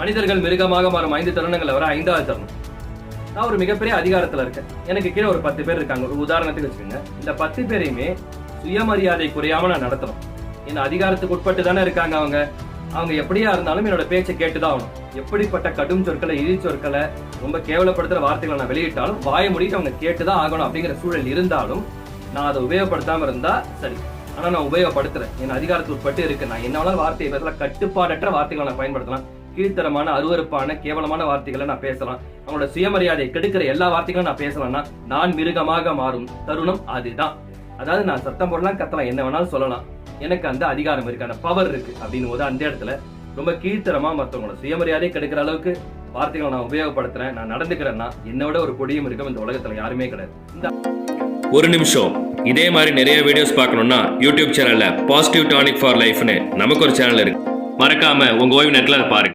மனிதர்கள் மிருகமாக மாறும் 5 தருணங்கள் வர 5வது தருணம். நான் ஒரு மிகப்பெரிய அதிகாரத்துல இருக்கேன். எனக்கு கீழே ஒரு 10 பேர் இருக்காங்க. ஒரு உதாரணத்துக்கு வச்சுக்கோங்க. இந்த 10 பேரையுமே சுயமரியாதை குறையாம நான் நடத்தணும். என்ன அதிகாரத்துக்கு உட்பட்டு தானே இருக்காங்க அவங்க எப்படியா இருந்தாலும் என்னோட பேச்சை கேட்டுதான் ஆகணும். எப்படிப்பட்ட கடும் சொற்களை, இழி சொற்களை, ரொம்ப கேவலப்படுத்துற வார்த்தைகளை நான் வெளியிட்டாலும் வாய முடிட்டு அவங்க கேட்டுதான் ஆகணும் அப்படிங்கிற சூழல் இருந்தாலும் நான் அதை உபயோகப்படுத்தாம இருந்தா சரி. ஆனா நான் உபயோகப்படுத்துறேன். என் அதிகாரத்துக்கு உட்பட்டு இருக்கு. நான் என்ன வார்த்தையை பேசலாம், கட்டுப்பாடற்ற வார்த்தைகளை நான் பயன்படுத்தலாம். கீழ்த்தரமான, அருவருப்பான, கேவலமான வார்த்தைகளை நான் பேசலாம். அவங்களோட சுயமரியாதை கெடுக்கிற எல்லா வார்த்தைகளும் நான் பேசலாம்னா நான் மிருகமாக மாறும் தருணம் அதுதான். அதாவது நான் சத்தம் போடலாம், கத்தலாம், என்ன வேணாலும் சொல்லலாம். எனக்கு அந்த அதிகாரம் இருக்கு, அந்த பவர் இருக்கு அப்படின்னு போது அந்த இடத்துல ரொம்ப கீழ்த்தரமா மற்றவங்களோட சுயமரியாதை கெடுக்கிற அளவுக்கு வார்த்தைகளை நான் உபயோகப்படுத்துறேன், நான் நடந்துக்கிறேன்னா என்னோட ஒரு கொடியும் இருக்கும் இந்த உலகத்துல யாருமே கிடையாது. ஒரு நிமிஷம். இதே மாதிரி நிறைய வீடியோஸ் பார்க்கணும்னா யூடியூப் சேனல்ல பாசிட்டிவ் டானிக் ஃபார் லைஃப்னு நமக்கு ஒரு சேனல் இருக்கு. மறக்காம உங்க ஓய்வு நேரத்துல பாருங்க.